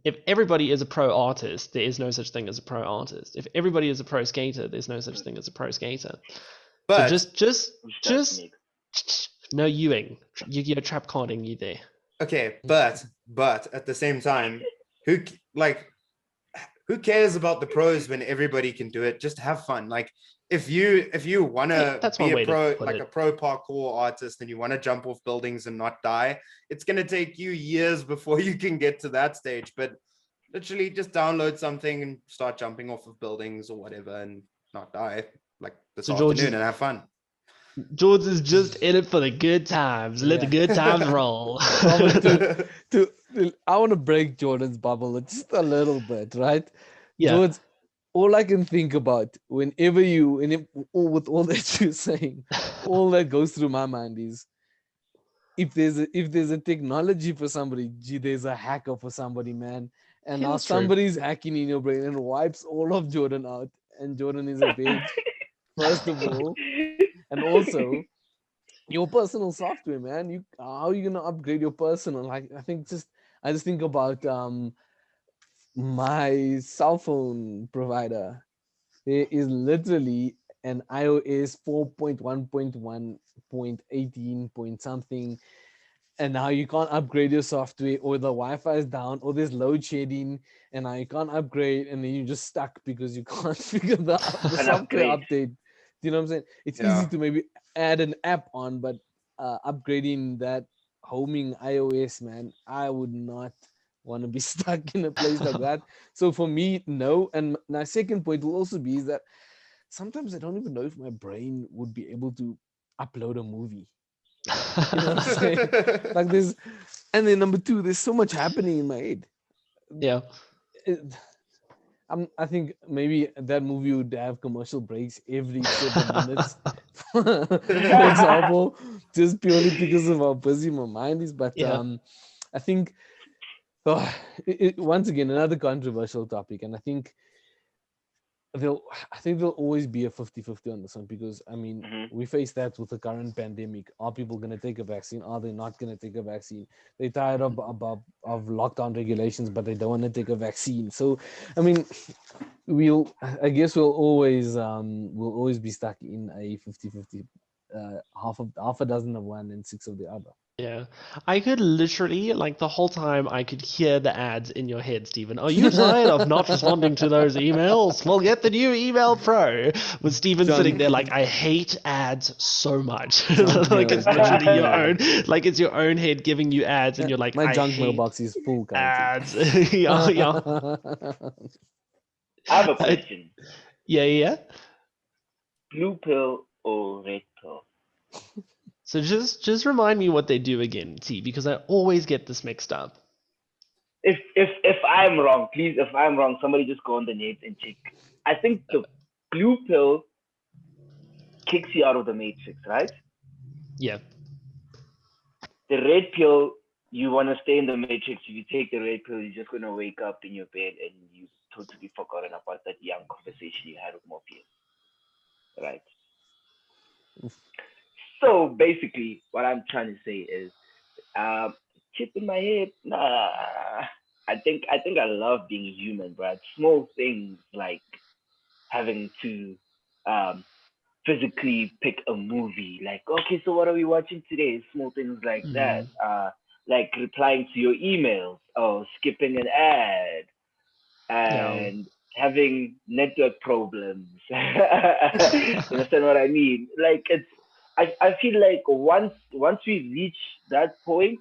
if everybody is a pro artist, there is no such thing as a pro artist. If everybody is a pro skater, there's no such thing as a pro skater. But So just Which does make no Ewing, Yu-Gi-Oh trap carding you there. okay, but at the same time, who cares about the pros when everybody can do it? Just have fun. Like if you want to That's be one a way to pro, put like it. a pro parkour artist, and you want to jump off buildings and not die, it's going to take you years before you can get to that stage. But literally just download something and start jumping off of buildings or whatever and not die like this So George afternoon and have fun. Jords is just in it for the good times. Let the good times roll. I want to break Jordan's bubble just a little bit, right? Yeah. Jordan, all I can think about with all that you're saying, all that goes through my mind is if there's a technology for somebody, gee, there's a hacker for somebody, man. And Yeah, now that's true. somebody's hacking in your brain and wipes all of Jordan out, and Jordan is a bitch, first of all. And also your personal software, man. How are you gonna upgrade your personal? Like I just think about my cell phone provider. There is literally an iOS 4.1.1.18 point something, and now you can't upgrade your software, or the Wi-Fi is down, or there's load shedding, and now you can't upgrade, and then you're just stuck because you can't figure the software update. Do you know what I'm saying? It's easy to maybe add an app on, but upgrading that homing iOS, man, I would not want to be stuck in a place like that. So for me, no. And my second point will also be is that sometimes I don't even know if my brain would be able to upload a movie. You know what I'm saying? Like there's, and then number two, there's so much happening in my head. Yeah. I think maybe that movie would have commercial breaks every 7 minutes, for example, just purely because of how busy my mind is. But Yeah. I think, once again, another controversial topic, and I think there'll always be a 50-50 on this one, because I mean, we face that with the current pandemic. Are people going to take a vaccine? Are they not going to take a vaccine? They're tired of lockdown regulations, but they don't want to take a vaccine. So I mean, I guess we'll always be stuck in a 50-50, half a dozen of one and six of the other. Yeah. I could literally, like the whole time, I could hear the ads in your head, Stephen. Are you tired of not responding to those emails? Well, get the new Email Pro. With Stephen sitting there like, I hate ads so much. Like it's literally your own, like it's your own head giving you ads, and you're like, my I junk hate mailbox is full ads. Yeah. I have a question. Yeah. Blue pill or red pill? So just remind me what they do again, T, because I always get this mixed up. If I'm wrong, please, if I'm wrong, somebody just go on the net and check. I think the blue pill kicks you out of the matrix, right? Yeah. The red pill, you want to stay in the matrix. If you take the red pill, you're just going to wake up in your bed and you totally forgotten about that young conversation you had with Morpheus, right? So basically, what I'm trying to say is, chip in my head, nah. I think I love being human, bro. Small things like having to physically pick a movie. Like, okay, so what are we watching today? Small things like that. Like replying to your emails or skipping an ad and having network problems. You understand what I mean? Like I feel like once we reach that point,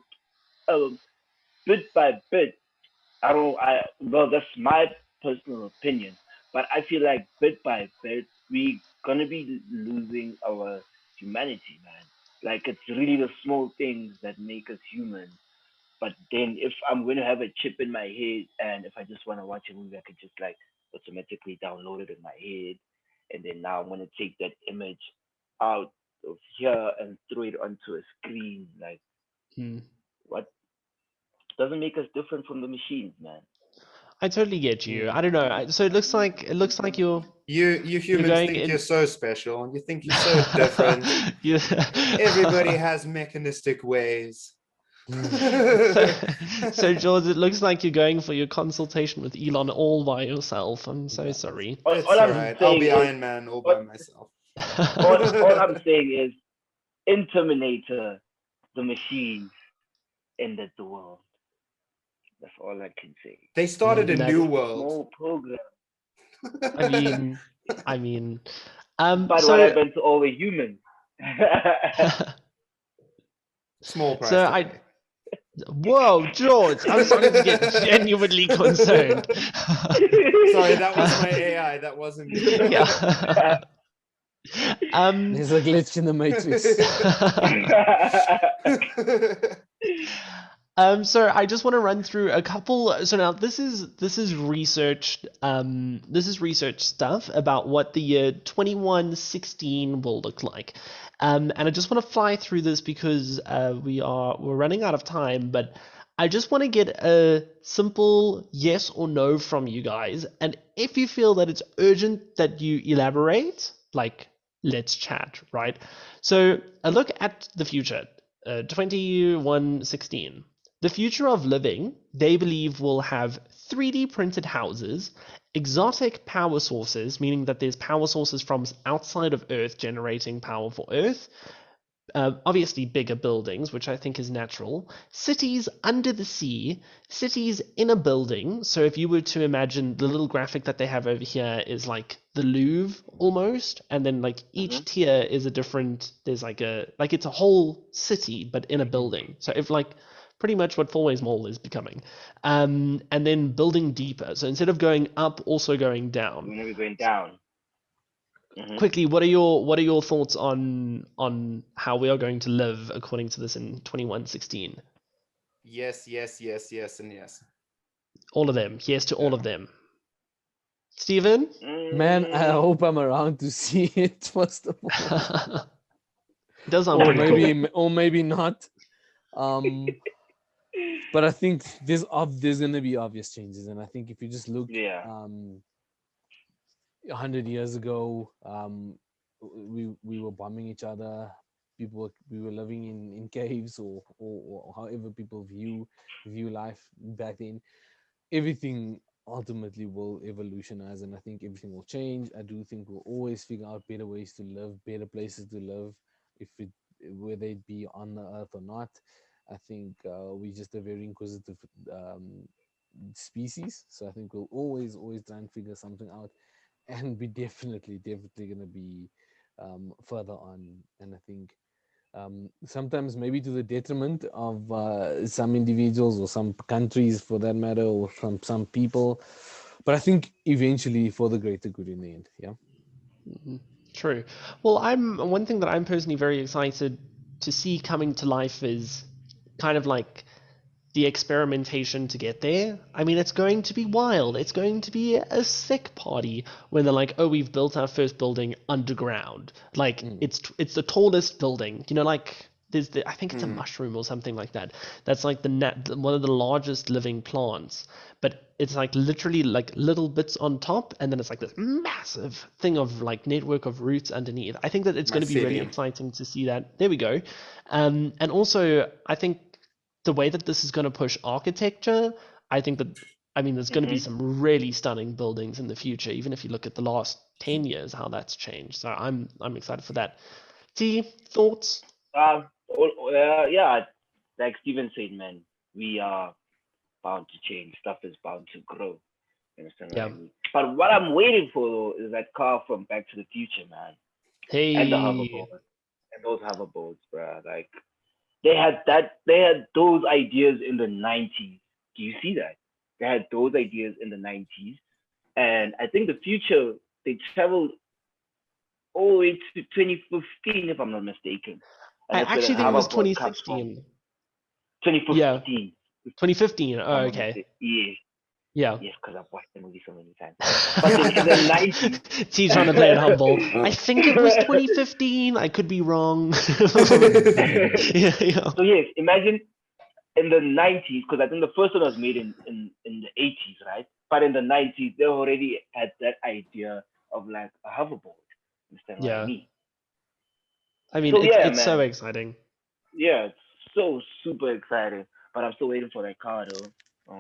bit by bit, well, that's my personal opinion, but I feel like bit by bit we gonna be losing our humanity, man. Like it's really the small things that make us human. But then if I'm gonna have a chip in my head, and if I just want to watch a movie, I could just like automatically download it in my head, and then now I'm gonna take that image out of here and throw it onto a screen. Like what doesn't make us different from the machines, man? I totally get you. I don't know. So it looks like you're You humans going think in- you're so special. You think you're so different. You- Everybody has mechanistic ways. so George, it looks like you're going for your consultation with Elon all by yourself. I'm so sorry. It's all all I'm right. I'll saying be is- Iron Man all by myself. all I'm saying is, in Terminator, the machines ended the world. That's all I can say. They started a That's- new world. Small program. I mean, But so what happened to all the humans? Small price. So to I- pay. whoa, George, I'm starting to get genuinely concerned. Sorry, that was my AI. That wasn't me. Yeah. There's a glitch in the matrix. So I just want to run through a couple. So now this is researched. This is research stuff about what the year 2116 will look like. And I just want to fly through this because we're running out of time. But I just want to get a simple yes or no from you guys. And if you feel that it's urgent that you elaborate, like let's chat, right? So a look at the future, 2116. The future of living, they believe, will have 3D printed houses, exotic power sources, meaning that there's power sources from outside of Earth generating power for Earth, obviously bigger buildings, which I think is natural, cities under the sea, cities in a building. So if you were to imagine the little graphic that they have over here is like the Louvre almost, and then like each tier is a different, there's like it's a whole city but in a building. So if like pretty much what Four Ways Mall is becoming, and then building deeper. So instead of going up, also going down. We're gonna be going down. Quickly, what are your thoughts on how we are going to live according to this in 2116? Yes, yes, yes, yes, and yes. All of them. Yes to all of them. Steven? Man, I hope I'm around to see it first of all. It does sound or pretty cool. maybe or maybe not. But I think there's gonna be obvious changes, and I think if you just look, Yeah. 100 years ago, we were bombing each other. We were living in caves or however people view life back then. Everything ultimately will evolutionize, and I think everything will change. I do think we'll always figure out better ways to live, better places to live, whether it be on the earth or not. I think we're just a very inquisitive species, so I think we'll always try and figure something out, and we definitely going to be further on. And I think sometimes maybe to the detriment of some individuals or some countries for that matter, or from some people, but I think eventually for the greater good in the end. Yeah. True. Well, one thing that I'm personally very excited to see coming to life is kind of like the experimentation to get there. I mean, it's going to be wild. It's going to be a sick party when they're like, oh, we've built our first building underground. Like it's the tallest building. You know, like I think it's a mushroom or something like that. That's like one of the largest living plants. But it's like literally like little bits on top, and then it's like this massive thing of like network of roots underneath. I think that it's going to be really Mycelium. exciting to see that. There we go. And also, I think the way that this is going to push architecture, there's going to be some really stunning buildings in the future, even if you look at the last 10 years, how that's changed. So I'm excited for that. T, thoughts? Yeah, like Steven said, man, we are bound to change. Stuff is bound to grow. You understand what I mean? But what I'm waiting for though is that car from Back to the Future, man. Hey. And the hoverboard. And those hoverboards, bro. Like they had those ideas in the 90s. Do you see that? They had those ideas in the 90s. And I think the future, they traveled all the way to 2015, if I'm not mistaken. And I that's where the actually think it was hoverboard comes from. 2016. 2015. Yeah. 2015. Oh, okay. Yeah. Yeah. Yes, because I've watched the movie so many times. But in the 90s. T trying to play it humble. I think it was 2015. I could be wrong. Yeah. So yes, imagine in the 90s, because I think the first one was made in the 80s, right? But in the 90s, they already had that idea of like a hoverboard. Understand what Yeah. I mean? I mean, So, yeah, it's so man. exciting. Yeah, it's so super exciting. But I'm still waiting for that car though.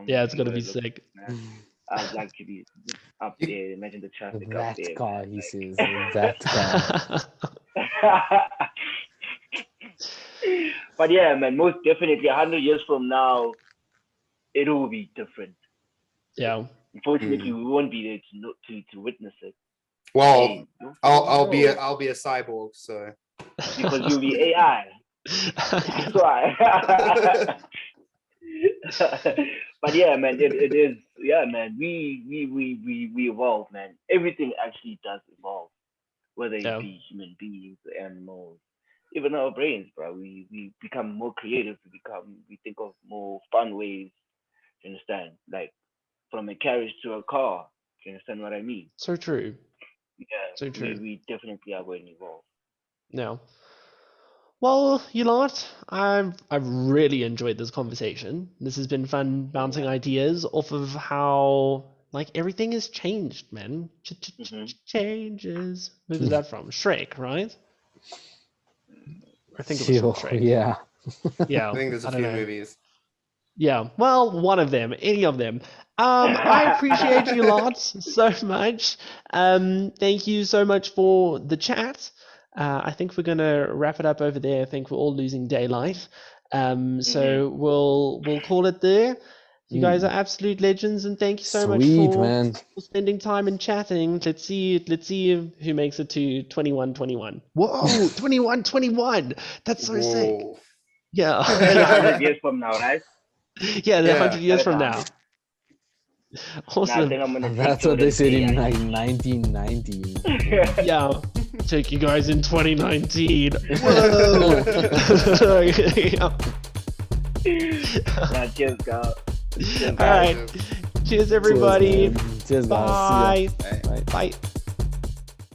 Yeah, it's See gonna what be it looks sick. like, man. I'd like to be up there. Imagine the traffic up That there, car, man. he says. That car. But yeah, man, most definitely 100 years from now, it will be different. Yeah. Unfortunately, we won't be there to witness it. Well, Hey, I'll be no, a cyborg, so. because you'll be AI. That's why. But yeah, man, it is. Yeah, man, we evolve, man. Everything actually does evolve, whether it Yeah. be human beings, animals, even our brains, bro. We become more creative. We think of more fun ways. You understand? Like from a carriage to a car. You understand what I mean? So true. Yeah, So true. we definitely are going to evolve. No. Well, you lot, I've really enjoyed this conversation. This has been fun bouncing ideas off of how like everything has changed, man. Changes. Who was that from? Shrek, right? I think it was from Shrek. Yeah. Yeah. I think there's a don't few know. movies. Yeah, well, one of them, any of them. I appreciate you lots so much. Thank you so much for the chat. I think we're gonna wrap it up over there. I think we're all losing daylight. So we'll call it there. You guys are absolute legends, and thank you so much Sweet, for man. spending time and chatting. Let's see who makes it to 2121. Whoa, 2121. That's so sick. Whoa. Yeah. That's 100 years from now, right? Yeah, Yeah. 100 years That's from now. 100. Nah, I Awesome. think I'm gonna take That's what they Jordan's said day, in actually. like 1990. Yeah. Take you guys in 2019. Whoa. Yeah. Nah, cheers, girl. Cheers, All right. Cheers, everybody. Cheers, man. Cheers, guys. See ya. Bye. Bye. Bye.